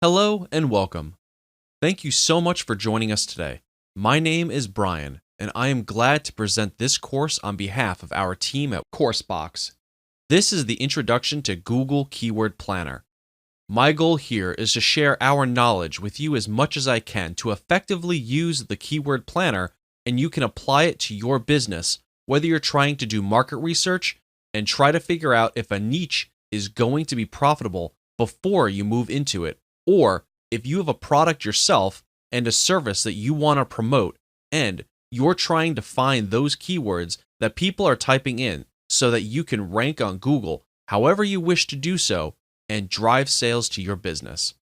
Hello and welcome. Thank you so much for joining us today. My name is Brian, and I am glad to present this course on behalf of our team at CourseBox. This is the introduction to Google Keyword Planner. My goal here is to share our knowledge with you as much as I can to effectively use the Keyword Planner, and you can apply it to your business, whether you're trying to do market research and try to figure out if a niche is going to be profitable before you move into it, or if you have a product yourself and a service that you want to promote and you're trying to find those keywords that people are typing in so that you can rank on Google however you wish to do so and drive sales to your business.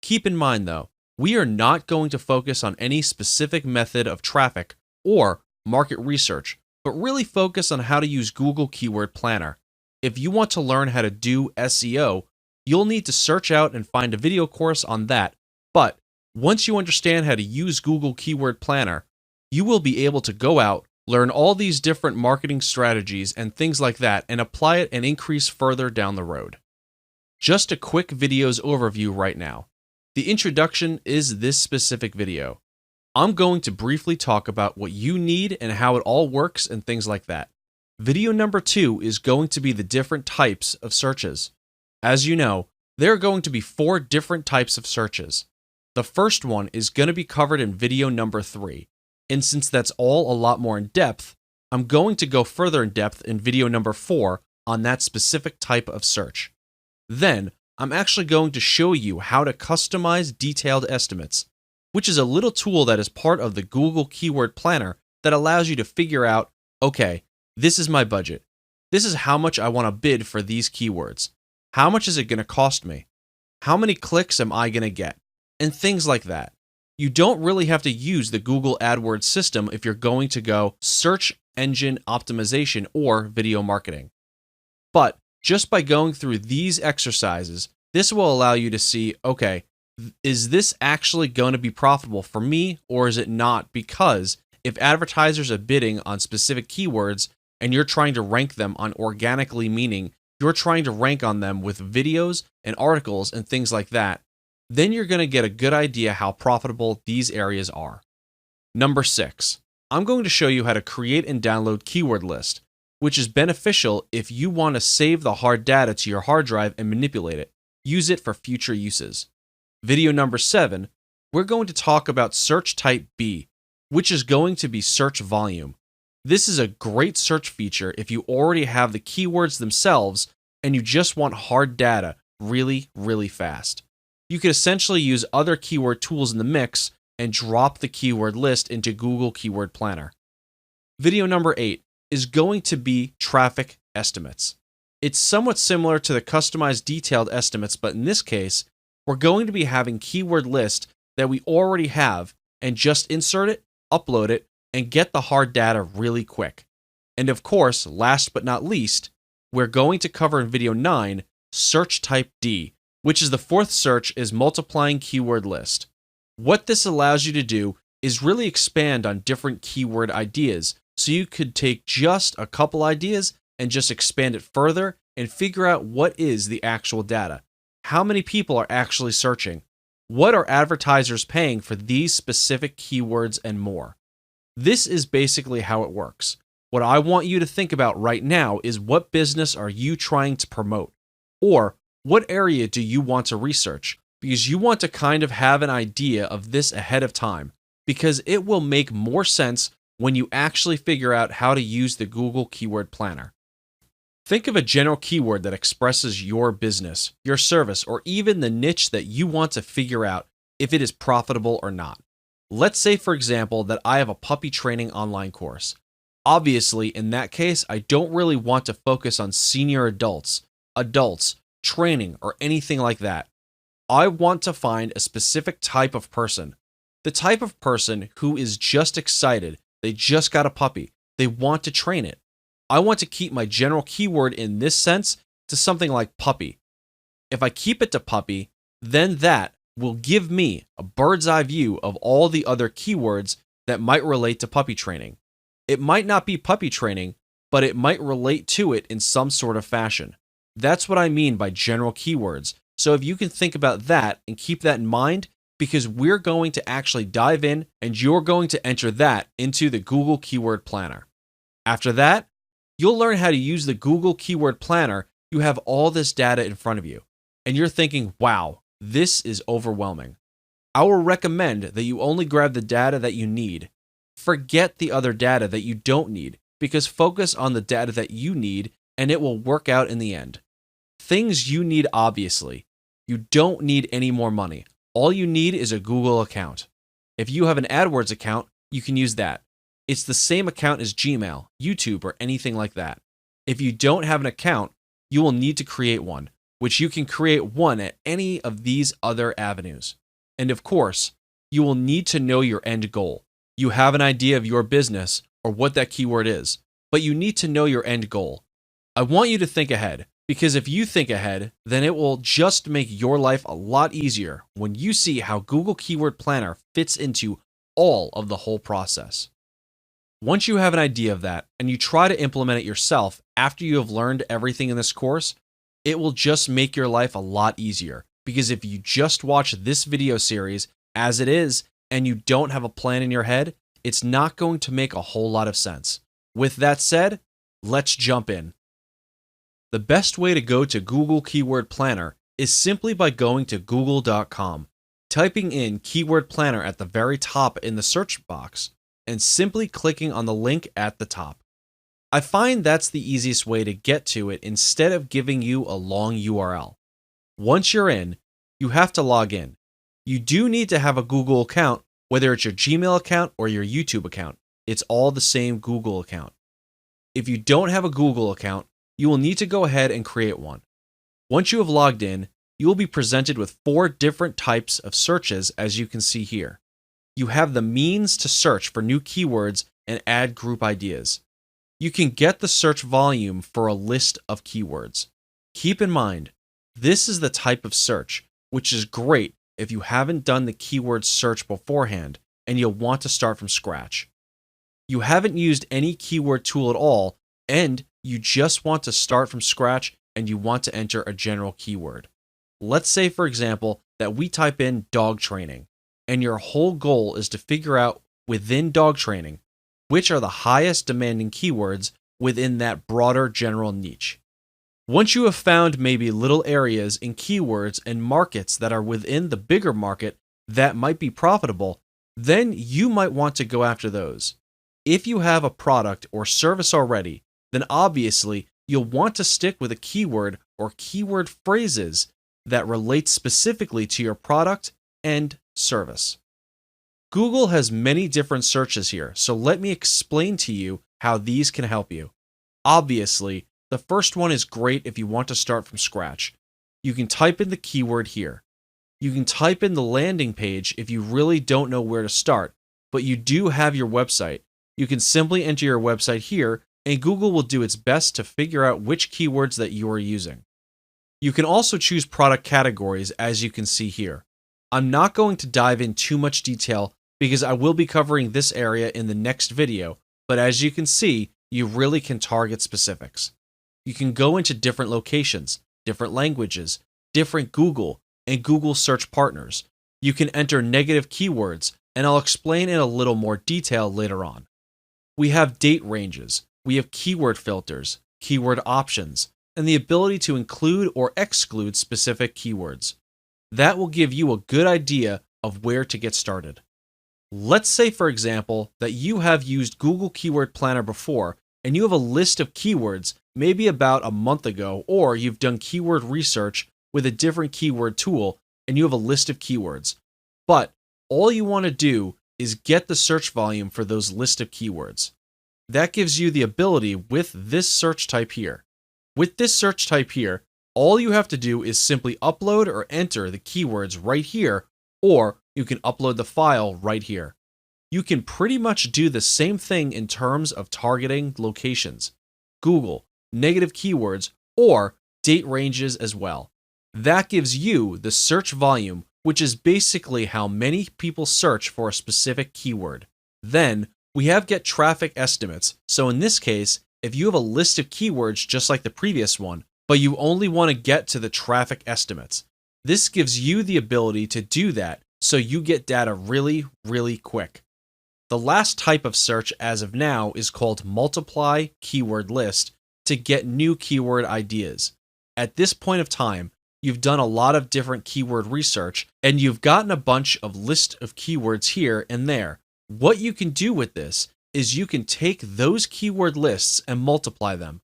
Keep in mind though, we are not going to focus on any specific method of traffic or market research, but really focus on how to use Google Keyword Planner. If you want to learn how to do SEO, you'll need to search out and find a video course on that, but once you understand how to use Google Keyword Planner, you will be able to go out, learn all these different marketing strategies and things like that, and apply it and increase further down the road. Just a quick video's overview right now. The introduction is this specific video. I'm going to briefly talk about what you need and how it all works and things like that. Video number 2 is going to be the different types of searches. As you know, there are going to be 4 different types of searches. The first one is going to be covered in video number 3, and since that's all a lot more in depth, I'm going to go further in depth in video number 4 on that specific type of search. Then, I'm actually going to show you how to customize detailed estimates, which is a little tool that is part of the Google Keyword Planner that allows you to figure out, okay, this is my budget. This is how much I want to bid for these keywords. How much is it going to cost me? How many clicks am I going to get? And things like that. You don't really have to use the Google AdWords system if you're going to go search engine optimization or video marketing. But just by going through these exercises, this will allow you to see, okay, is this actually going to be profitable for me or is it not? Because if advertisers are bidding on specific keywords and you're trying to rank them on organically, meaning you're trying to rank on them with videos and articles and things like that, then you're going to get a good idea how profitable these areas are. Number 6, I'm going to show you how to create and download keyword list, which is beneficial if you want to save the hard data to your hard drive and manipulate it. Use it for future uses. Video number 7, we're going to talk about search type B, which is going to be search volume. This is a great search feature if you already have the keywords themselves and you just want hard data really, really fast. You could essentially use other keyword tools in the mix and drop the keyword list into Google Keyword Planner. Video number 8 is going to be traffic estimates. It's somewhat similar to the customized detailed estimates, but in this case, we're going to be having keyword list that we already have and just insert it, upload it, and get the hard data really quick. And of course, last but not least, we're going to cover in video 9, search type D, which is the 4th search is multiplying keyword list. What this allows you to do is really expand on different keyword ideas, so you could take just a couple ideas and just expand it further and figure out what is the actual data. How many people are actually searching? What are advertisers paying for these specific keywords and more? This is basically how it works. What I want you to think about right now is what business are you trying to promote? Or what area do you want to research? Because you want to kind of have an idea of this ahead of time, because it will make more sense when you actually figure out how to use the Google Keyword Planner. Think of a general keyword that expresses your business, your service, or even the niche that you want to figure out if it is profitable or not. Let's say, for example, that I have a puppy training online course. Obviously, in that case, I don't really want to focus on senior adults, training, or anything like that. I want to find a specific type of person. The type of person who is just excited, they just got a puppy, they want to train it. I want to keep my general keyword in this sense to something like puppy. If I keep it to puppy, then that will give me a bird's eye view of all the other keywords that might relate to puppy training. It might not be puppy training, but it might relate to it in some sort of fashion. That's what I mean by general keywords, So if you can think about that and keep that in mind, because we're going to actually dive in and you're going to enter that into the Google Keyword Planner. After that, you'll learn how to use the Google Keyword Planner. You have all this data in front of you, and you're thinking, wow, this is overwhelming. I will recommend that you only grab the data that you need. Forget the other data that you don't need, because focus on the data that you need and it will work out in the end. Things you need, obviously. You don't need any more money. All you need is a Google account. If you have an AdWords account, you can use that. It's the same account as Gmail, YouTube, or anything like that. If you don't have an account, you will need to create one, which you can create one at any of these other avenues. And of course, you will need to know your end goal. You have an idea of your business or what that keyword is, but you need to know your end goal. I want you to think ahead, because if you think ahead, then it will just make your life a lot easier when you see how Google Keyword Planner fits into all of the whole process. Once you have an idea of that and you try to implement it yourself after you have learned everything in this course, it will just make your life a lot easier. Because if you just watch this video series as it is and you don't have a plan in your head, it's not going to make a whole lot of sense. With that said, let's jump in. The best way to go to Google Keyword Planner is simply by going to google.com, typing in Keyword Planner at the very top in the search box, and simply clicking on the link at the top. I find that's the easiest way to get to it instead of giving you a long URL. Once you're in, you have to log in. You do need to have a Google account, whether it's your Gmail account or your YouTube account. It's all the same Google account. If you don't have a Google account, you will need to go ahead and create one. Once you have logged in, you will be presented with 4 different types of searches, as you can see here. You have the means to search for new keywords and add group ideas. You can get the search volume for a list of keywords. Keep in mind, this is the type of search, which is great if you haven't done the keyword search beforehand and you'll want to start from scratch. You haven't used any keyword tool at all, and you just want to start from scratch and you want to enter a general keyword. Let's say, for example, that we type in dog training, and your whole goal is to figure out within dog training which are the highest demanding keywords within that broader general niche. Once you have found maybe little areas in keywords and markets that are within the bigger market that might be profitable, then you might want to go after those. If you have a product or service already, then obviously you'll want to stick with a keyword or keyword phrases that relate specifically to your product and service. Google has many different searches here, so let me explain to you how these can help you. Obviously, the first one is great if you want to start from scratch. You can type in the keyword here. You can type in the landing page if you really don't know where to start, but you do have your website. You can simply enter your website here, and Google will do its best to figure out which keywords that you are using. You can also choose product categories, as you can see here. I'm not going to dive in too much detail because I will be covering this area in the next video, but as you can see, you really can target specifics. You can go into different locations, different languages, different Google, and Google search partners. You can enter negative keywords, and I'll explain in a little more detail later on. We have date ranges, we have keyword filters, keyword options, and the ability to include or exclude specific keywords. That will give you a good idea of where to get started. Let's say, for example, that you have used Google Keyword Planner before and you have a list of keywords maybe about a month ago, or you've done keyword research with a different keyword tool and you have a list of keywords. But all you want to do is get the search volume for those list of keywords. That gives you the ability with this search type here. With this search type here, all you have to do is simply upload or enter the keywords right here, or you can upload the file right here. You can pretty much do the same thing in terms of targeting locations, Google, negative keywords, or date ranges as well. That gives you the search volume, which is basically how many people search for a specific keyword. Then we have get traffic estimates. So in this case, if you have a list of keywords just like the previous one, but you only want to get to the traffic estimates, This gives you the ability to do that so you get data really, really quick. The last type of search as of now is called multiply keyword list to get new keyword ideas. At this point of time, you've done a lot of different keyword research and you've gotten a bunch of list of keywords here and there. What you can do with this is you can take those keyword lists and multiply them.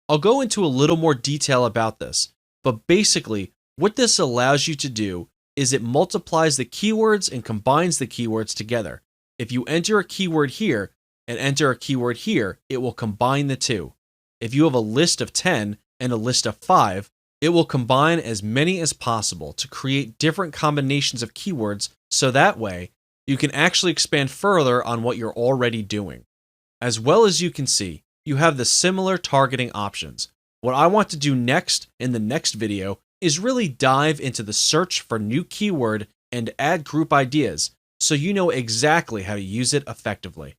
I'll go into a little more detail about this, but basically what this allows you to do is it multiplies the keywords and combines the keywords together. If you enter a keyword here and enter a keyword here, it will combine the two. If you have a list of 10 and a list of 5, it will combine as many as possible to create different combinations of keywords so that way you can actually expand further on what you're already doing. As well as you can see, you have the similar targeting options. What I want to do next in the next video is really dive into the search for new keyword and add group ideas so you know exactly how to use it effectively.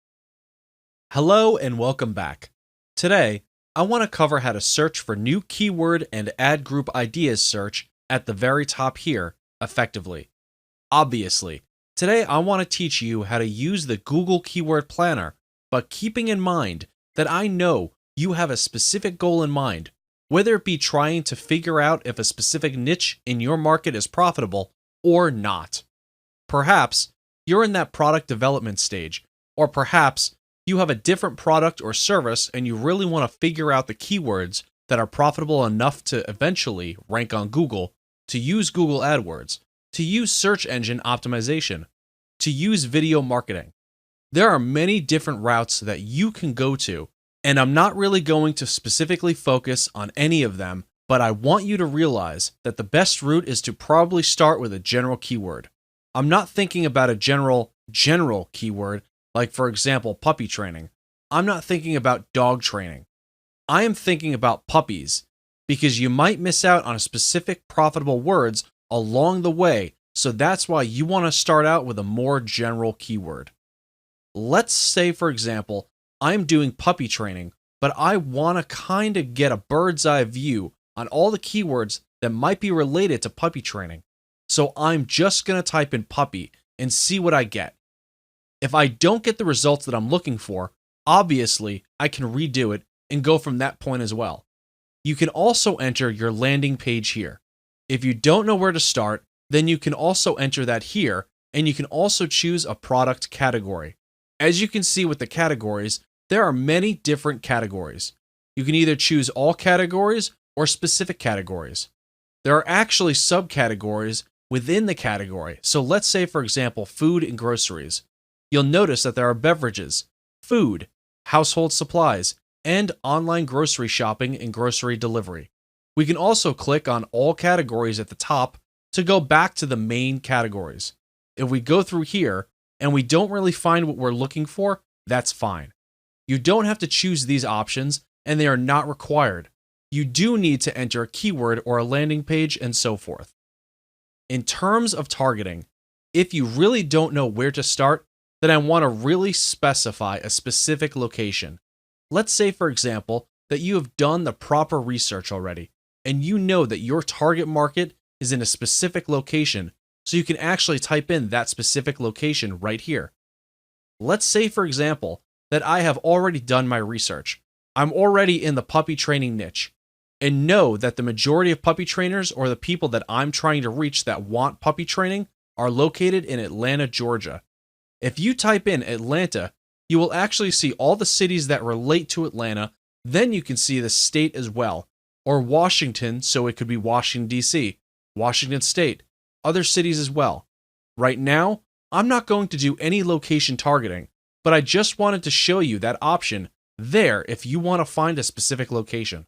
Hello and welcome back. Today, I want to cover how to search for new keyword and add group ideas search at the very top here effectively. Obviously, today I want to teach you how to use the Google Keyword Planner, but keeping in mind that I know you have a specific goal in mind, whether it be trying to figure out if a specific niche in your market is profitable or not. Perhaps you're in that product development stage, or perhaps you have a different product or service and you really want to figure out the keywords that are profitable enough to eventually rank on Google, to use Google AdWords, to use search engine optimization, to use video marketing. There are many different routes that you can go to, and I'm not really going to specifically focus on any of them, but I want you to realize that the best route is to probably start with a general keyword. I'm not thinking about a general keyword, like for example, puppy training. I'm not thinking about dog training. I am thinking about puppies, because you might miss out on specific profitable words along the way, so that's why you want to start out with a more general keyword. Let's say, for example, I'm doing puppy training, but I want to kind of get a bird's eye view on all the keywords that might be related to puppy training. So I'm just going to type in puppy and see what I get. If I don't get the results that I'm looking for, obviously I can redo it and go from that point as well. You can also enter your landing page here. If you don't know where to start, then you can also enter that here, and you can also choose a product category. As you can see with the categories, there are many different categories. You can either choose all categories or specific categories. There are actually subcategories within the category. So let's say, for example, food and groceries. You'll notice that there are beverages, food, household supplies, and online grocery shopping and grocery delivery. We can also click on all categories at the top to go back to the main categories. If we go through here and we don't really find what we're looking for, that's fine. You don't have to choose these options, and they are not required. You do need to enter a keyword or a landing page and so forth. In terms of targeting, if you really don't know where to start, then I want to really specify a specific location. Let's say, for example, that you have done the proper research already, and you know that your target market is in a specific location, so you can actually type in that specific location right here. Let's say, for example, that I have already done my research. I'm already in the puppy training niche, and know that the majority of puppy trainers or the people that I'm trying to reach that want puppy training are located in Atlanta, Georgia. If you type in Atlanta, you will actually see all the cities that relate to Atlanta. Then you can see the state as well, or Washington, so it could be Washington, D.C., Washington State, other cities as well. Right now, I'm not going to do any location targeting, but I just wanted to show you that option there if you want to find a specific location.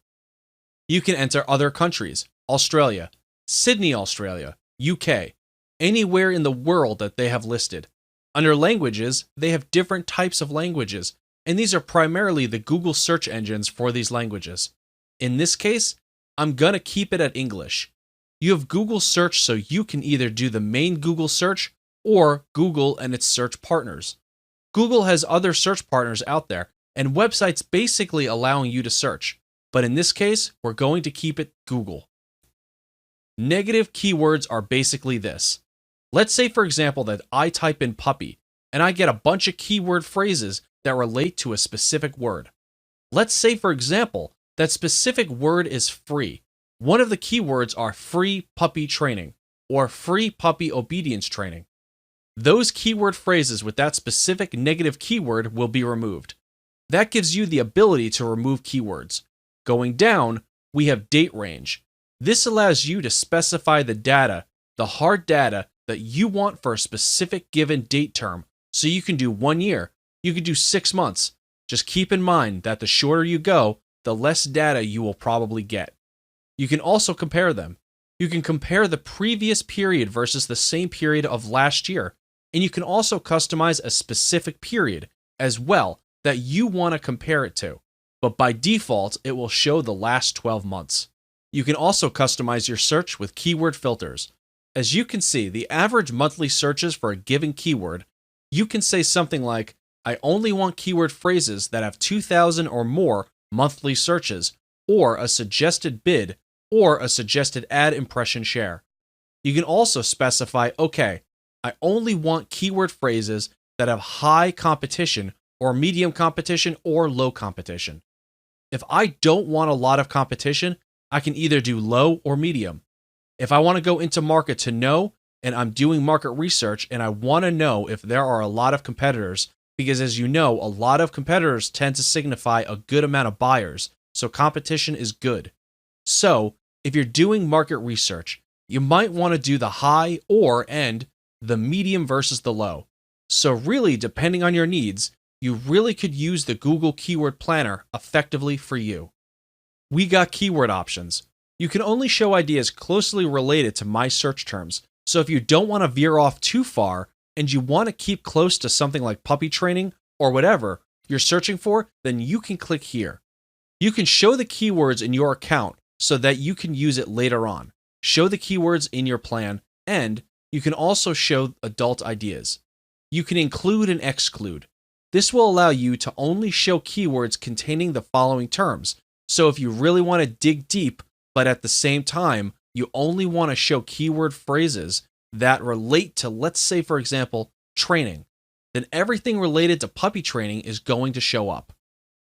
You can enter other countries, Australia, Sydney, Australia, UK, anywhere in the world that they have listed. Under languages, they have different types of languages, and these are primarily the Google search engines for these languages. In this case, I'm going to keep it at English. You have Google search, so you can either do the main Google search or Google and its search partners. Google has other search partners out there and websites basically allowing you to search, but in this case, we're going to keep it Google. Negative keywords are basically this. Let's say, for example, that I type in puppy and I get a bunch of keyword phrases that relate to a specific word. Let's say, for example, that specific word is free. One of the keywords are free puppy training or free puppy obedience training. Those keyword phrases with that specific negative keyword will be removed. That gives you the ability to remove keywords. Going down, we have date range. This allows you to specify the data, the hard data that you want for a specific given date term. So you can do 1 year, you can do 6 months. Just keep in mind that the shorter you go, the less data you will probably get. You can also compare them. You can compare the previous period versus the same period of last year. And you can also customize a specific period as well that you want to compare it to. But by default, it will show the last 12 months. You can also customize your search with keyword filters. As you can see, the average monthly searches for a given keyword, you can say something like, I only want keyword phrases that have 2,000 or more monthly searches, or a suggested bid, or a suggested ad impression share. You can also specify, okay, I only want keyword phrases that have high competition, or medium competition, or low competition. If I don't want a lot of competition, I can either do low or medium. If I want to go into market to know, and I'm doing market research, and I want to know if there are a lot of competitors, because as you know, a lot of competitors tend to signify a good amount of buyers, so competition is good. So, if you're doing market research, you might want to do the high and the medium versus the low. So really, depending on your needs, you really could use the Google Keyword Planner effectively for you. We got keyword options. You can only show ideas closely related to my search terms, so if you don't want to veer off too far and you want to keep close to something like puppy training or whatever you're searching for, then you can click here. You can show the keywords in your account so that you can use it later on. Show the keywords in your plan, and you can also show adult ideas. You can include and exclude. This will allow you to only show keywords containing the following terms. So if you really want to dig deep, but at the same time, you only want to show keyword phrases that relate to, let's say, for example, training, then everything related to puppy training is going to show up.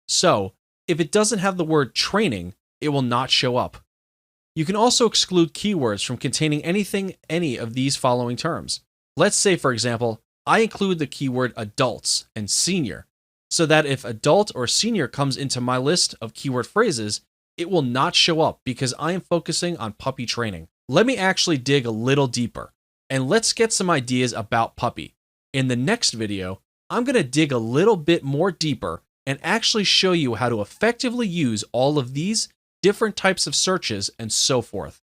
So if it doesn't have the word training, it will not show up. You can also exclude keywords from containing any of these following terms. Let's say, for example, I include the keyword adults and senior, so that if adult or senior comes into my list of keyword phrases, it will not show up because I am focusing on puppy training. Let me actually dig a little deeper, and let's get some ideas about puppy. In the next video, I'm going to dig a little bit more deeper and actually show you how to effectively use all of these different types of searches and so forth.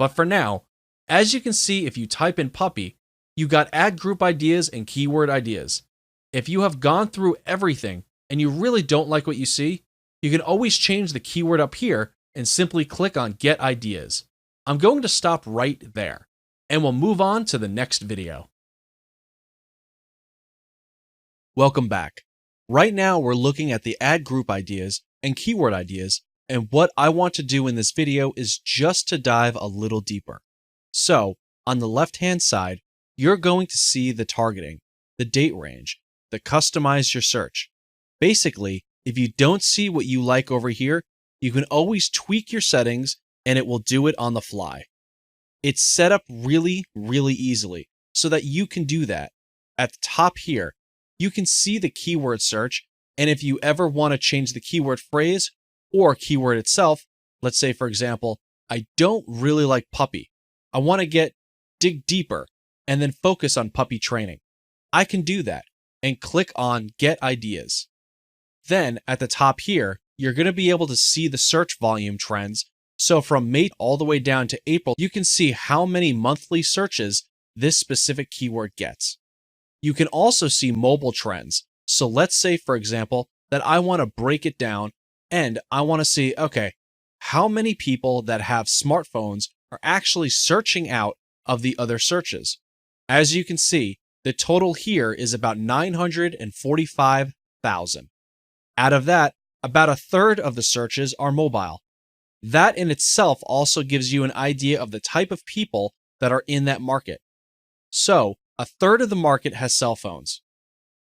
But for now, as you can see, if you type in puppy, you got ad group ideas and keyword ideas. If you have gone through everything and you really don't like what you see, you can always change the keyword up here and simply click on Get Ideas. I'm going to stop right there, and we'll move on to the next video. Welcome back. Right now we're looking at the ad group ideas and keyword ideas, and what I want to do in this video is just to dive a little deeper. So, on the left-hand side, you're going to see the targeting, the date range, the customize your search. Basically, if you don't see what you like over here, you can always tweak your settings and it will do it on the fly. It's set up really, really easily so that you can do that. At the top here, you can see the keyword search, and if you ever want to change the keyword phrase or keyword itself, let's say, for example, I don't really like puppy. I want to dig deeper and then focus on puppy training. I can do that and click on Get Ideas. Then at the top here, you're going to be able to see the search volume trends. So from May all the way down to April, you can see how many monthly searches this specific keyword gets. You can also see mobile trends. So let's say, for example, that I want to break it down and I want to see, okay, how many people that have smartphones are actually searching out of the other searches. As you can see, the total here is about 945,000. Out of that, about a third of the searches are mobile. That in itself also gives you an idea of the type of people that are in that market. So, a third of the market has cell phones.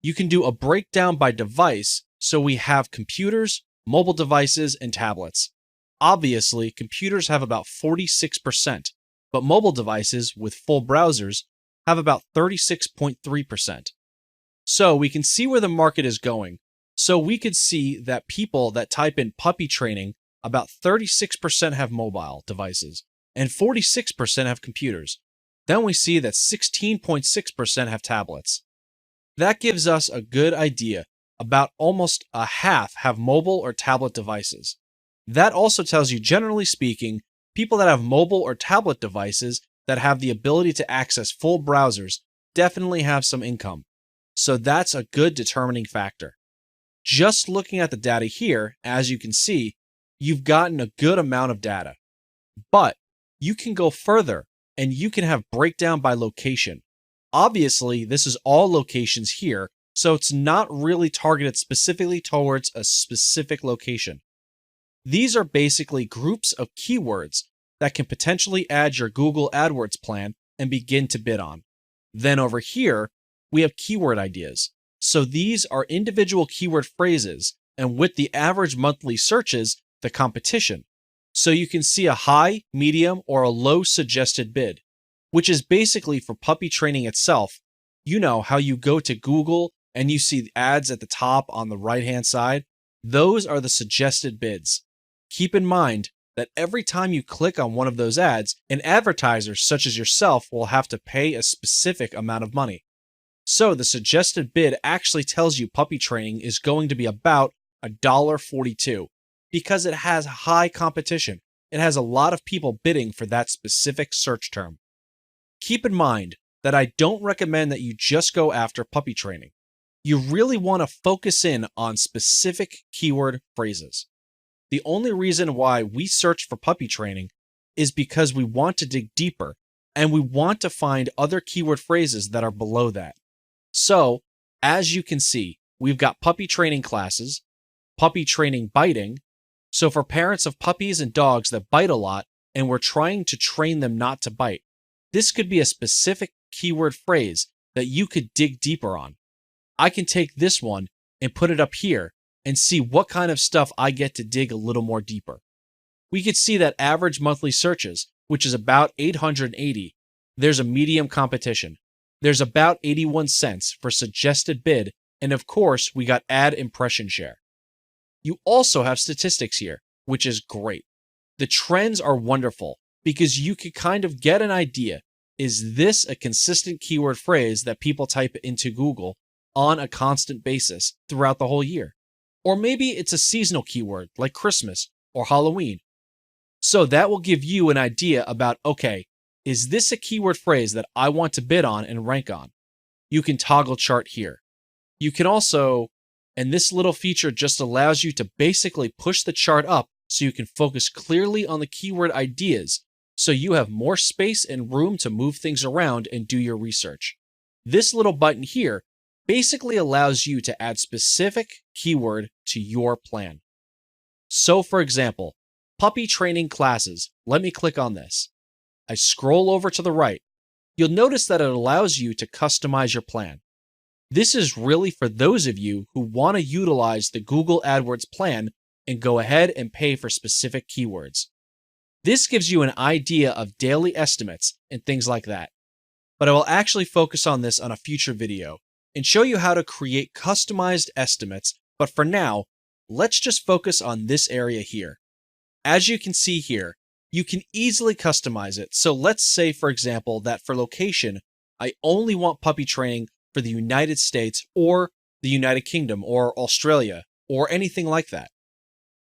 You can do a breakdown by device, so we have computers, mobile devices, and tablets. Obviously, computers have about 46%, but mobile devices with full browsers have about 36.3%. So we can see where the market is going. So we could see that people that type in puppy training, about 36% have mobile devices and 46% have computers. Then we see that 16.6% have tablets. That gives us a good idea. About almost a half have mobile or tablet devices. That also tells you, generally speaking, people that have mobile or tablet devices that have the ability to access full browsers definitely have some income. So that's a good determining factor. Just looking at the data here, as you can see, you've gotten a good amount of data. But you can go further and you can have breakdown by location. Obviously, this is all locations here, so it's not really targeted specifically towards a specific location. These are basically groups of keywords that can potentially add your Google AdWords plan and begin to bid on. Then over here, we have keyword ideas. So these are individual keyword phrases, and with the average monthly searches, the competition. So you can see a high, medium, or a low suggested bid, which is basically for puppy training itself. You know how you go to Google and you see ads at the top on the right-hand side? Those are the suggested bids. Keep in mind that every time you click on one of those ads, an advertiser such as yourself will have to pay a specific amount of money. So the suggested bid actually tells you puppy training is going to be about $1.42 because it has high competition. It has a lot of people bidding for that specific search term. Keep in mind that I don't recommend that you just go after puppy training. You really want to focus in on specific keyword phrases. The only reason why we search for puppy training is because we want to dig deeper and we want to find other keyword phrases that are below that. So, as you can see, we've got puppy training classes, puppy training biting. So for parents of puppies and dogs that bite a lot and we're trying to train them not to bite, this could be a specific keyword phrase that you could dig deeper on. I can take this one and put it up here and see what kind of stuff I get to dig a little more deeper. We could see that average monthly searches, which is about 880, there's a medium competition. There's about 81 cents for suggested bid, and of course, we got ad impression share. You also have statistics here, which is great. The trends are wonderful because you could kind of get an idea. Is this a consistent keyword phrase that people type into Google on a constant basis throughout the whole year? Or maybe it's a seasonal keyword like Christmas or Halloween. So that will give you an idea about, okay, is this a keyword phrase that I want to bid on and rank on? You can toggle chart here. You can also, and this little feature just allows you to basically push the chart up so you can focus clearly on the keyword ideas so you have more space and room to move things around and do your research. This little button here basically allows you to add specific keyword to your plan. So for example, puppy training classes. Let me click on this. I scroll over to the right. You'll notice that it allows you to customize your plan. This is really for those of you who want to utilize the Google AdWords plan and go ahead and pay for specific keywords. This gives you an idea of daily estimates and things like that. But I will actually focus on this on a future video and show you how to create customized estimates. But for now, let's just focus on this area here. As you can see here, you can easily customize it. So let's say, for example, that for location, I only want puppy training for the United States or the United Kingdom or Australia or anything like that.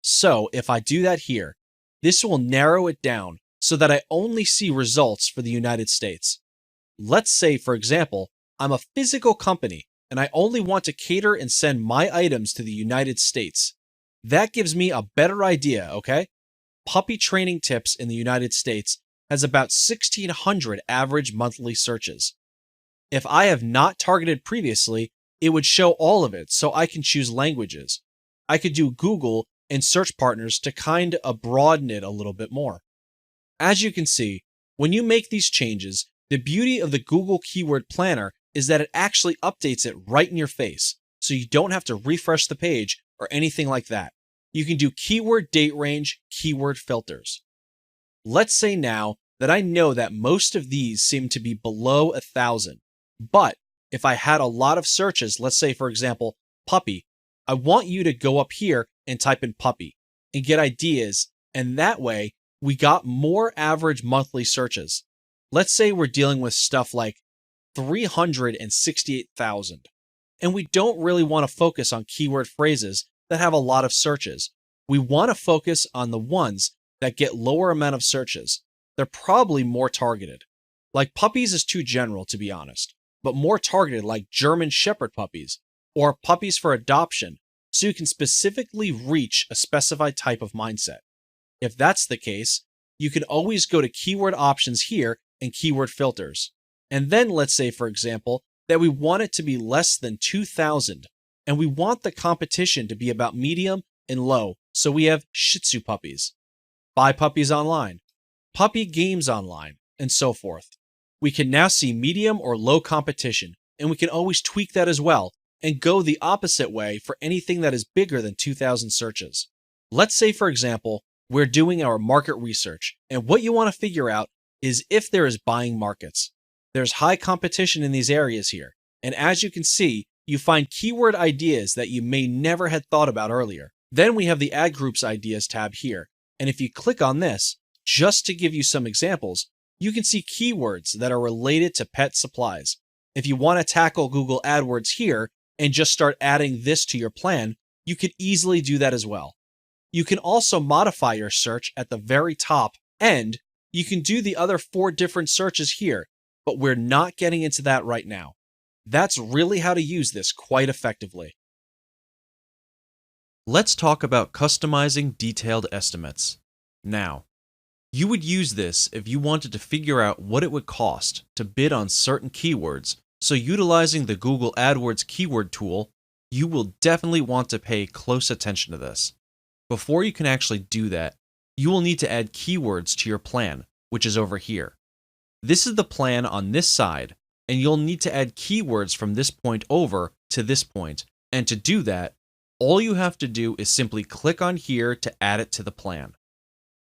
So if I do that here, this will narrow it down so that I only see results for the United States. Let's say, for example, I'm a physical company and I only want to cater and send my items to the United States. That gives me a better idea, okay? Puppy training tips in the United States has about 1,600 average monthly searches. If I have not targeted previously, it would show all of it so I can choose languages. I could do Google and search partners to kind of broaden it a little bit more. As you can see, when you make these changes, the beauty of the Google Keyword Planner is that it actually updates it right in your face, so you don't have to refresh the page or anything like that. You can do keyword date range, keyword filters. Let's say now that I know that most of these seem to be below 1,000, but if I had a lot of searches, let's say for example, puppy, I want you to go up here and type in puppy and get ideas, and that way we got more average monthly searches. Let's say we're dealing with stuff like 368,000, and we don't really want to focus on keyword phrases that have a lot of searches. We want to focus on the ones that get lower amount of searches. They're probably more targeted. Like puppies is too general, to be honest, but more targeted like German Shepherd puppies or puppies for adoption, so you can specifically reach a specified type of mindset. If that's the case, you can always go to keyword options here and keyword filters. And then let's say, for example, that we want it to be less than 2,000, and we want the competition to be about medium and low, so we have Shih Tzu puppies, buy puppies online, puppy games online, and so forth. We can now see medium or low competition, and we can always tweak that as well and go the opposite way for anything that is bigger than 2,000 searches. Let's say, for example, we're doing our market research, and what you want to figure out is if there is buying markets. There's high competition in these areas here, and as you can see, you find keyword ideas that you may never had thought about earlier. Then we have the Ad Groups Ideas tab here, and if you click on this, just to give you some examples, you can see keywords that are related to pet supplies. If you want to tackle Google AdWords here and just start adding this to your plan, you could easily do that as well. You can also modify your search at the very top, and you can do the other 4 different searches here, but we're not getting into that right now. That's really how to use this quite effectively. Let's talk about customizing detailed estimates. Now, you would use this if you wanted to figure out what it would cost to bid on certain keywords, so utilizing the Google AdWords keyword tool, you will definitely want to pay close attention to this. Before you can actually do that, you will need to add keywords to your plan, which is over here. This is the plan on this side, and you'll need to add keywords from this point over to this point, and to do that, all you have to do is simply click on here to add it to the plan.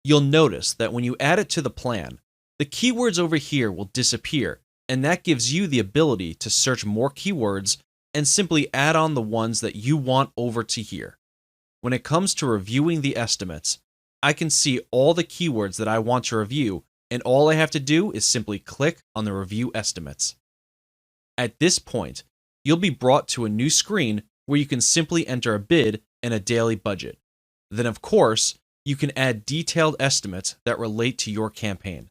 You'll notice that when you add it to the plan, the keywords over here will disappear, and that gives you the ability to search more keywords and simply add on the ones that you want over to here. When it comes to reviewing the estimates, I can see all the keywords that I want to review, and all I have to do is simply click on the Review Estimates. At this point, you'll be brought to a new screen where you can simply enter a bid and a daily budget. Then, of course, you can add detailed estimates that relate to your campaign.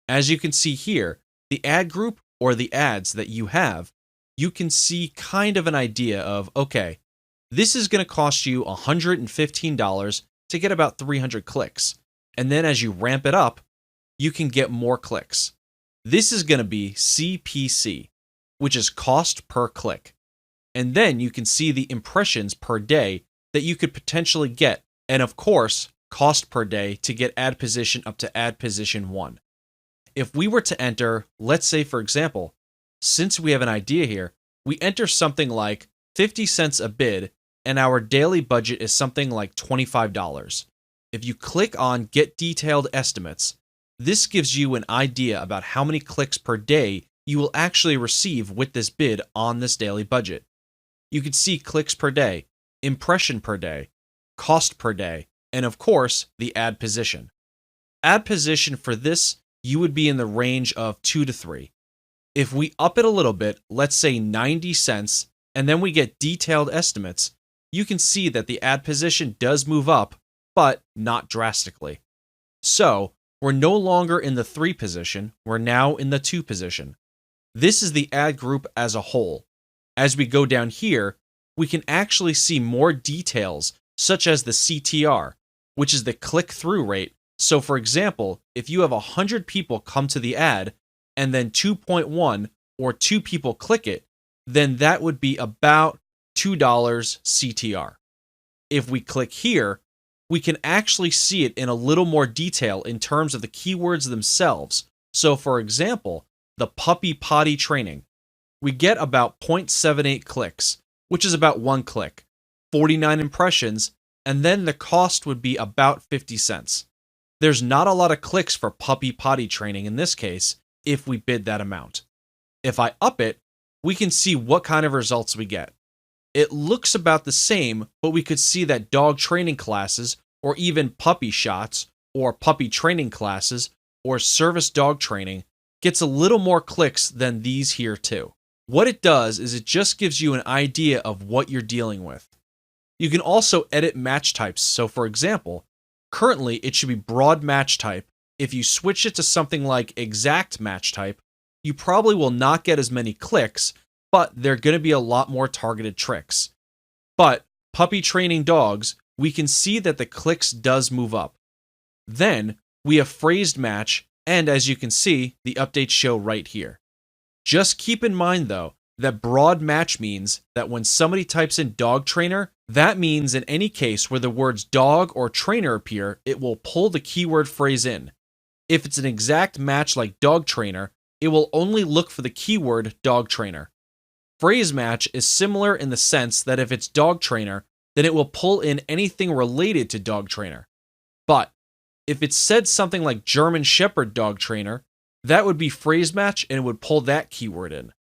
As you can see here, the ad group or the ads that you have, you can see kind of an idea of, okay, this is going to cost you $115 to get about 300 clicks. And then as you ramp it up, you can get more clicks. This is going to be CPC, which is cost per click. And then you can see the impressions per day that you could potentially get. And of course, cost per day to get ad position up to ad position 1. If we were to enter, let's say for example, since we have an idea here, we enter something like 50 cents a bid and our daily budget is something like $25. If you click on Get Detailed Estimates, this gives you an idea about how many clicks per day you will actually receive with this bid on this daily budget. You can see clicks per day, impression per day, cost per day, and of course, the ad position. Ad position for this, you would be in the range of 2 to 3. If we up it a little bit, let's say 90 cents, and then we get detailed estimates, you can see that the ad position does move up, but not drastically. So, we're no longer in the 3 position, we're now in the 2 position. This is the ad group as a whole. As we go down here, we can actually see more details, such as the CTR, which is the click-through rate. So for example, if you have 100 people come to the ad, and then 2.1 or 2 people click it, then that would be about $2 CTR. If we click here, we can actually see it in a little more detail in terms of the keywords themselves. So for example, the puppy potty training, we get about 0.78 clicks, which is about 1 click, 49 impressions, and then the cost would be about 50 cents. There's not a lot of clicks for puppy potty training in this case if we bid that amount. If I up it, we can see what kind of results we get. It looks about the same, but we could see that dog training classes, or even puppy shots, or puppy training classes, or service dog training gets a little more clicks than these here too. What it does is it just gives you an idea of what you're dealing with. You can also edit match types. So for example, currently it should be broad match type. If you switch it to something like exact match type, you probably will not get as many clicks, but they're going to be a lot more targeted tricks. But puppy training dogs, we can see that the clicks does move up. Then we have phrased match, and as you can see, the updates show right here. Just keep in mind though, that broad match means that when somebody types in dog trainer, that means in any case where the words dog or trainer appear, it will pull the keyword phrase in. If it's an exact match like dog trainer, it will only look for the keyword dog trainer. Phrase match is similar in the sense that if it's dog trainer, then it will pull in anything related to dog trainer. But if it said something like German Shepherd dog trainer, that would be phrase match and it would pull that keyword in.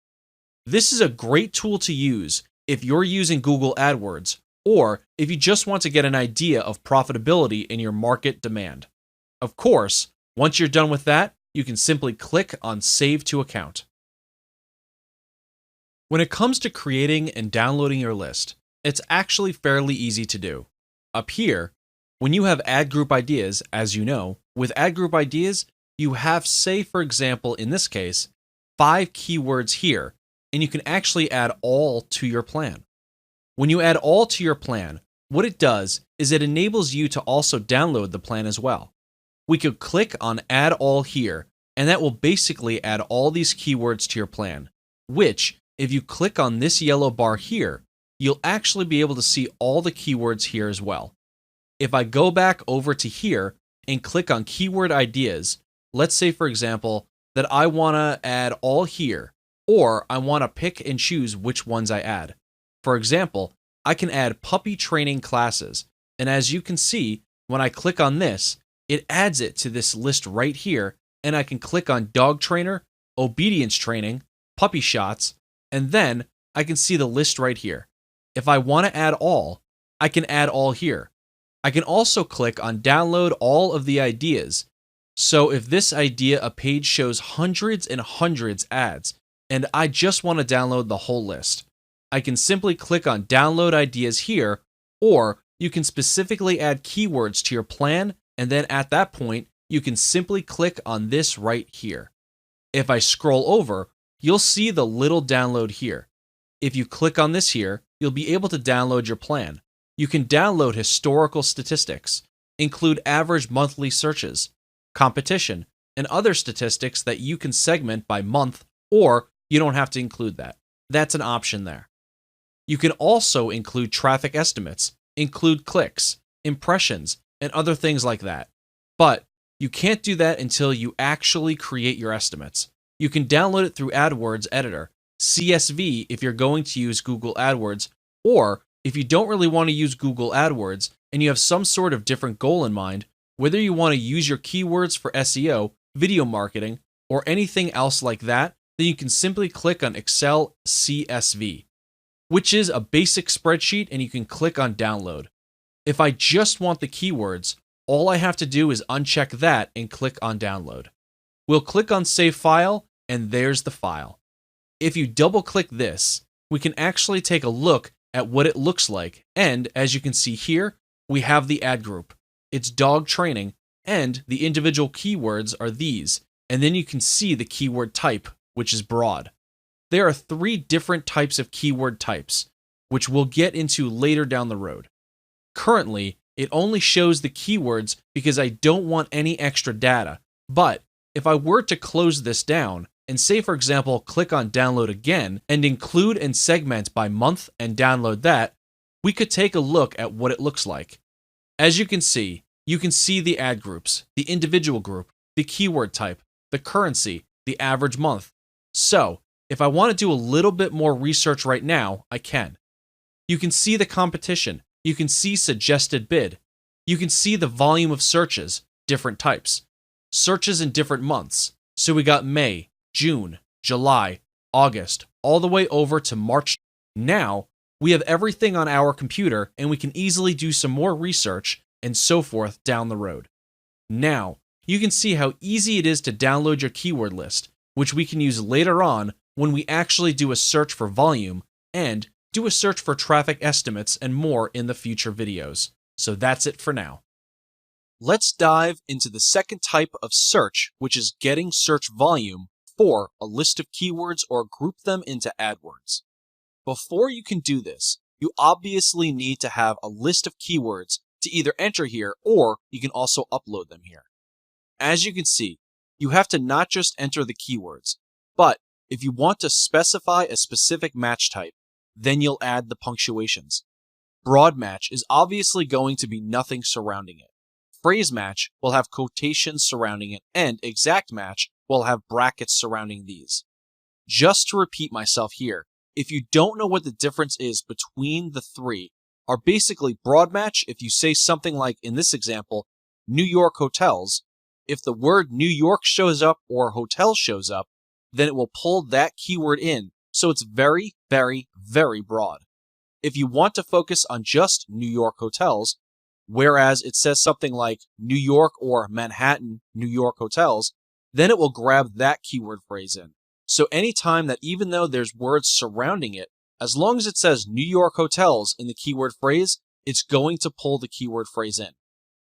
This is a great tool to use if you're using Google AdWords, or if you just want to get an idea of profitability in your market demand. Of course, once you're done with that, you can simply click on Save to Account. When it comes to creating and downloading your list, it's actually fairly easy to do. Up here, when you have ad group ideas, as you know, with ad group ideas, you have, say for example, in this case, 5 keywords here, and you can actually add all to your plan. When you add all to your plan, what it does is it enables you to also download the plan as well. We could click on Add All here, and that will basically add all these keywords to your plan, which, if you click on this yellow bar here, you'll actually be able to see all the keywords here as well. If I go back over to here and click on Keyword Ideas, let's say for example that I want to add all here, or I want to pick and choose which ones I add. For example, I can add puppy training classes, and as you can see, when I click on this, it adds it to this list right here, and I can click on dog trainer, obedience training, puppy shots, and then I can see the list right here. If I want to add all, I can add all here. I can also click on download all of the ideas. So if this idea a page shows hundreds and hundreds ads, and I just want to download the whole list, I can simply click on download ideas here, or you can specifically add keywords to your plan, and then at that point, you can simply click on this right here. If I scroll over, you'll see the little download here. If you click on this here, you'll be able to download your plan. You can download historical statistics, include average monthly searches, competition, and other statistics that you can segment by month, or you don't have to include that. That's an option there. You can also include traffic estimates, include clicks, impressions, and other things like that. But you can't do that until you actually create your estimates. You can download it through AdWords Editor, CSV if you're going to use Google AdWords, or if you don't really want to use Google AdWords and you have some sort of different goal in mind, whether you want to use your keywords for SEO, video marketing, or anything else like that, then you can simply click on Excel CSV, which is a basic spreadsheet, and you can click on download. If I just want the keywords, all I have to do is uncheck that and click on download. We'll click on save file, and there's the file. If you double click this, we can actually take a look at what it looks like, and as you can see here, we have the ad group. It's dog training, and the individual keywords are these, and then you can see the keyword type, which is broad. There are 3 different types of keyword types, which we'll get into later down the road. Currently, it only shows the keywords because I don't want any extra data, but if I were to close this down and say for example click on download again and include and segment by month and download that, we could take a look at what it looks like. As you can see the ad groups, the individual group, the keyword type, the currency, the average month. So, if I want to do a little bit more research right now, I can. You can see the competition. You can see suggested bid. You can see the volume of searches, different types. Searches in different months. So we got May, June, July, August, all the way over to March. Now, we have everything on our computer and we can easily do some more research and so forth down the road. Now, you can see how easy it is to download your keyword list, which we can use later on when we actually do a search for volume and do a search for traffic estimates and more in the future videos. So that's it for now. Let's dive into the second type of search, which is getting search volume for a list of keywords or group them into AdWords. Before you can do this, you obviously need to have a list of keywords to either enter here or you can also upload them here. As you can see, you have to not just enter the keywords, but if you want to specify a specific match type, then you'll add the punctuations. Broad match is obviously going to be nothing surrounding it. Phrase match will have quotations surrounding it, and exact match will have brackets surrounding these. Just to repeat myself here, if you don't know what the difference is between the three, are basically broad match if you say something like, in this example, New York hotels. If the word New York shows up or hotel shows up, then it will pull that keyword in, so it's very, very, very broad. If you want to focus on just New York hotels, whereas it says something like New York or Manhattan, New York hotels, then it will grab that keyword phrase in. So anytime that even though there's words surrounding it, as long as it says New York hotels in the keyword phrase, it's going to pull the keyword phrase in.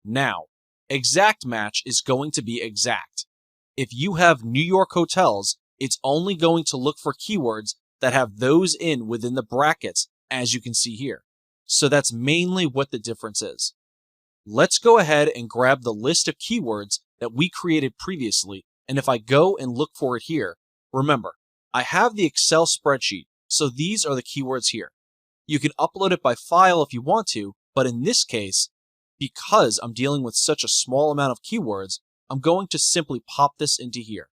Now, exact match is going to be exact. If you have New York hotels, it's only going to look for keywords that have those in within the brackets, as you can see here. So that's mainly what the difference is. Let's go ahead and grab the list of keywords that we created previously, and if I go and look for it here, remember, I have the Excel spreadsheet, so these are the keywords here. You can upload it by file if you want to, but in this case, because I'm dealing with such a small amount of keywords, I'm going to simply pop this into here.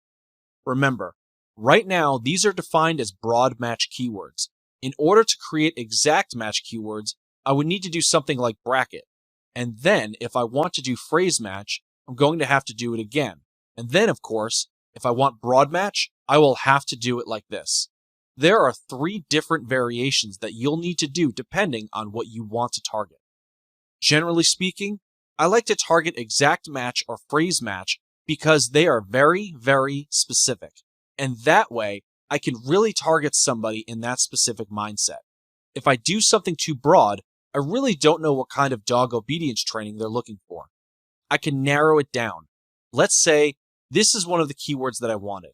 Remember, right now, these are defined as broad match keywords. In order to create exact match keywords, I would need to do something like bracket. And then, if I want to do phrase match, I'm going to have to do it again. And then, of course, if I want broad match, I will have to do it like this. There are 3 different variations that you'll need to do depending on what you want to target. Generally speaking, I like to target exact match or phrase match because they are very, very specific. And that way, I can really target somebody in that specific mindset. If I do something too broad, I really don't know what kind of dog obedience training they're looking for. I can narrow it down. Let's say this is one of the keywords that I wanted.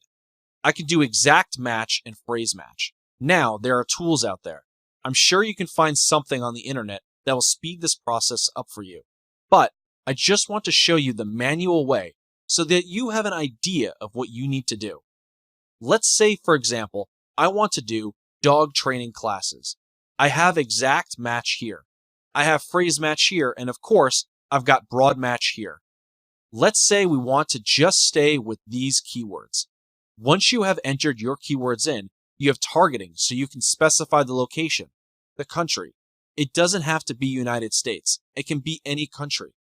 I can do exact match and phrase match. Now, there are tools out there. I'm sure you can find something on the internet that will speed this process up for you. But I just want to show you the manual way so that you have an idea of what you need to do. Let's say, for example, I want to do dog training classes. I have exact match here. I have phrase match here, and of course, I've got broad match here. Let's say we want to just stay with these keywords. Once you have entered your keywords in, you have targeting, so you can specify the location, the country. It doesn't have to be United States. It can be any country.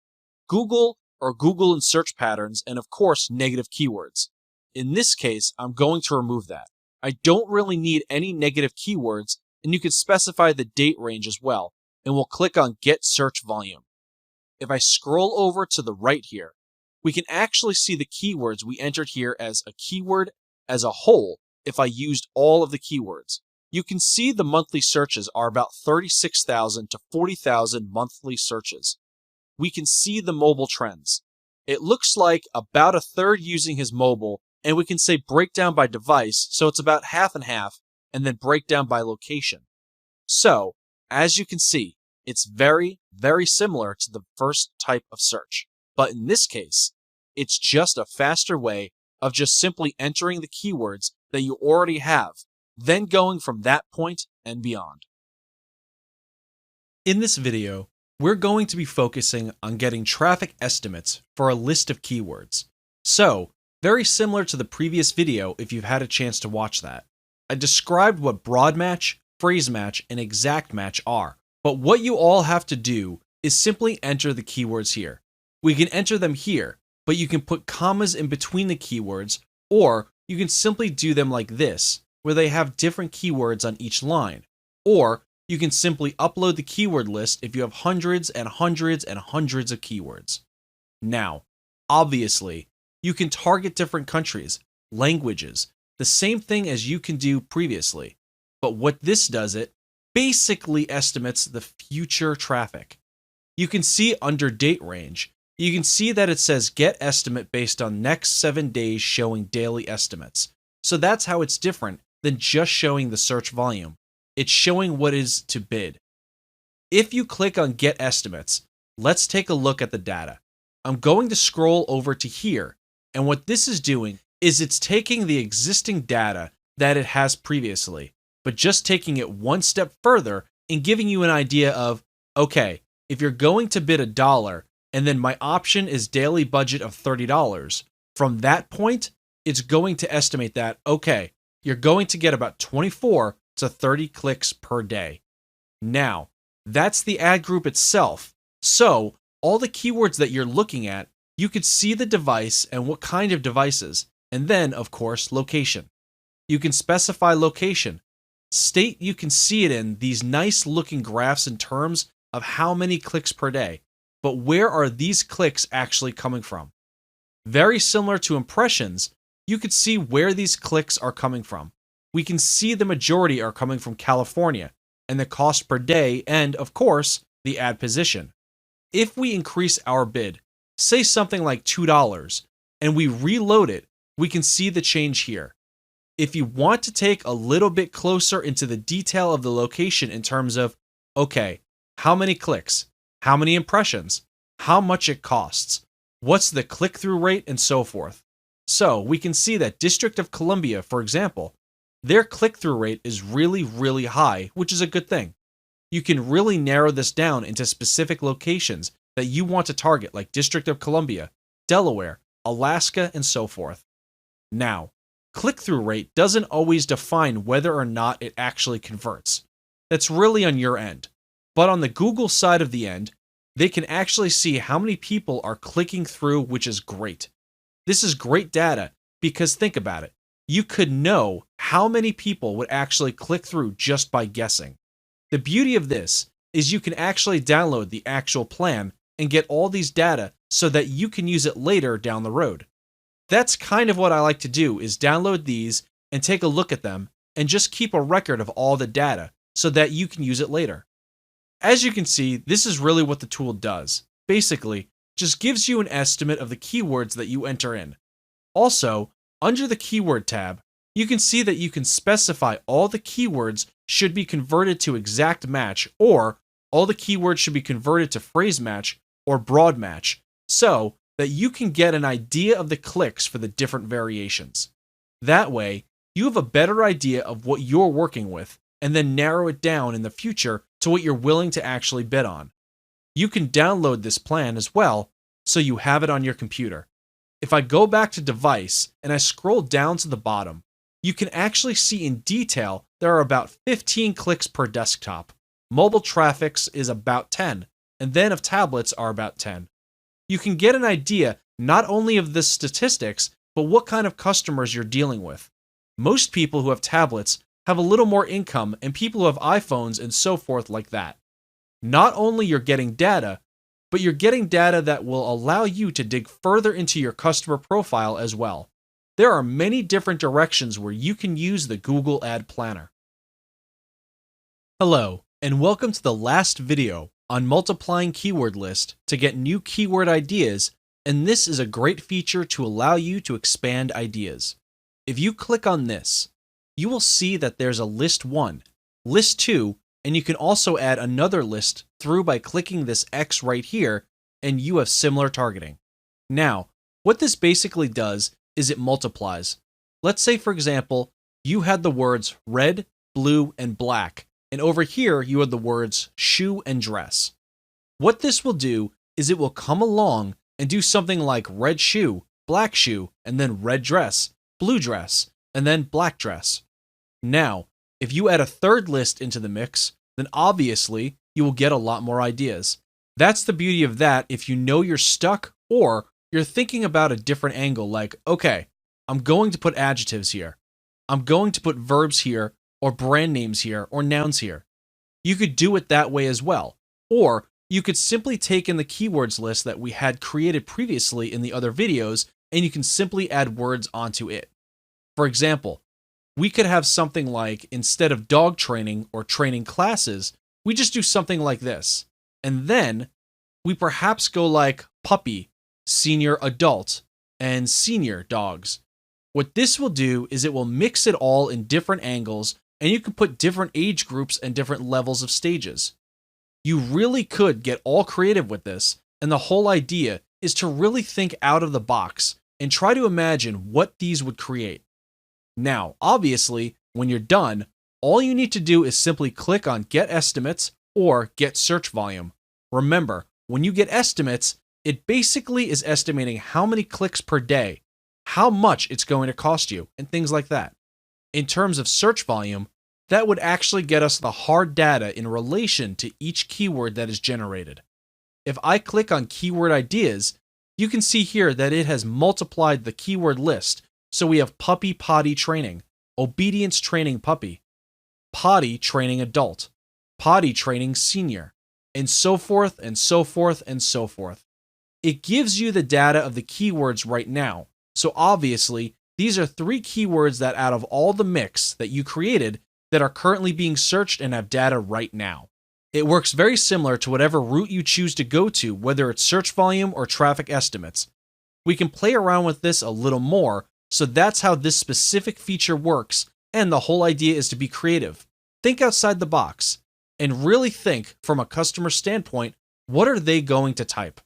Google or Google and search patterns, and of course, negative keywords. In this case, I'm going to remove that. I don't really need any negative keywords, and you can specify the date range as well, and we'll click on Get Search Volume. If I scroll over to the right here, we can actually see the keywords we entered here as a keyword as a whole if I used all of the keywords. You can see the monthly searches are about 36,000 to 40,000 monthly searches. We can see the mobile trends. It looks like about a third using his mobile, and we can say breakdown by device, so it's about half and half, and then breakdown by location. So, as you can see, it's very, very similar to the first type of search. But in this case, it's just a faster way of just simply entering the keywords that you already have, then going from that point and beyond. In this video, we're going to be focusing on getting traffic estimates for a list of keywords. So, very similar to the previous video if you've had a chance to watch that. I described what broad match, phrase match, and exact match are, but what you all have to do is simply enter the keywords here. We can enter them here, but you can put commas in between the keywords, or you can simply do them like this, where they have different keywords on each line. Or you can simply upload the keyword list if you have hundreds and hundreds and hundreds of keywords. Now, obviously, you can target different countries, languages, the same thing as you can do previously. But what this does, it basically estimates the future traffic. You can see under date range, you can see that it says get estimate based on next 7 days showing daily estimates. So that's how it's different than just showing the search volume. It's showing what is to bid. If you click on get estimates, let's take a look at the data. I'm going to scroll over to here, and what this is doing is it's taking the existing data that it has previously, but just taking it one step further and giving you an idea of, okay, if you're going to bid $1 and then my option is daily budget of $30, from that point, it's going to estimate that, okay, you're going to get about 24 to 30 clicks per day. Now, that's the ad group itself. So, all the keywords that you're looking at, you could see the device and what kind of devices, and then, of course, location. You can specify location. State you can see it in these nice looking graphs in terms of how many clicks per day. But where are these clicks actually coming from? Very similar to impressions, you could see where these clicks are coming from. We can see the majority are coming from California, and the cost per day, and of course, the ad position. If we increase our bid, say something like $2, and we reload it, we can see the change here. If you want to take a little bit closer into the detail of the location in terms of, okay, how many clicks, how many impressions, how much it costs, what's the click-through rate, and so forth. So we can see that District of Columbia, for example, their click-through rate is really, really high, which is a good thing. You can really narrow this down into specific locations that you want to target, like District of Columbia, Delaware, Alaska, and so forth. Now, click-through rate doesn't always define whether or not it actually converts. That's really on your end. But on the Google side of the end, they can actually see how many people are clicking through, which is great. This is great data because think about it. You could know how many people would actually click through just by guessing. The beauty of this is you can actually download the actual plan and get all these data so that you can use it later down the road. That's kind of what I like to do, is download these and take a look at them and just keep a record of all the data so that you can use it later. As you can see, this is really what the tool does. Basically, just gives you an estimate of the keywords that you enter in. Also, under the keyword tab, you can see that you can specify all the keywords should be converted to exact match, or all the keywords should be converted to phrase match or broad match, so that you can get an idea of the clicks for the different variations. That way, you have a better idea of what you're working with, and then narrow it down in the future to what you're willing to actually bid on. You can download this plan as well, so you have it on your computer. If I go back to device and I scroll down to the bottom, you can actually see in detail there are about 15 clicks per desktop. Mobile traffics is about 10, and then of tablets are about 10. You can get an idea not only of the statistics, but what kind of customers you're dealing with. Most people who have tablets have a little more income, and people who have iPhones and so forth like that. Not only you're getting data, but you're getting data that will allow you to dig further into your customer profile as well. There are many different directions where you can use the Google Ad Planner. Hello, and welcome to the last video on multiplying keyword list to get new keyword ideas, and this is a great feature to allow you to expand ideas. If you click on this, you will see that there's a list 1, list 2, and you can also add another list through by clicking this X right here, and you have similar targeting. Now, what this basically does is it multiplies. Let's say, for example, you had the words red, blue, and black, and over here you had the words shoe and dress. What this will do is it will come along and do something like red shoe, black shoe, and then red dress, blue dress, and then black dress. Now, if you add a third list into the mix, then obviously you will get a lot more ideas. That's the beauty of that if you know you're stuck or you're thinking about a different angle like, okay, I'm going to put adjectives here. I'm going to put verbs here or brand names here or nouns here. You could do it that way as well. Or you could simply take in the keywords list that we had created previously in the other videos and you can simply add words onto it. For example, we could have something like, instead of dog training or training classes, we just do something like this. And then we perhaps go like puppy, senior adult, and senior dogs. What this will do is it will mix it all in different angles, and you can put different age groups and different levels of stages. You really could get all creative with this, and the whole idea is to really think out of the box and try to imagine what these would create. Now, obviously, when you're done, all you need to do is simply click on Get Estimates or Get Search Volume. Remember, when you get estimates, it basically is estimating how many clicks per day, how much it's going to cost you, and things like that. In terms of search volume, that would actually get us the hard data in relation to each keyword that is generated. If I click on Keyword Ideas, you can see here that it has multiplied the keyword list. So we have puppy potty training, obedience training puppy, potty training adult, potty training senior, and so forth and so forth and so forth. It gives you the data of the keywords right now. So obviously, these are 3 keywords that out of all the mix that you created that are currently being searched and have data right now. It works very similar to whatever route you choose to go to, whether it's search volume or traffic estimates. We can play around with this a little more. So that's how this specific feature works, and the whole idea is to be creative. Think outside the box, and really think from a customer standpoint, what are they going to type?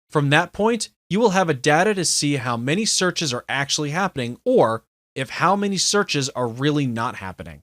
From that point, you will have a data to see how many searches are actually happening, or if how many searches are really not happening.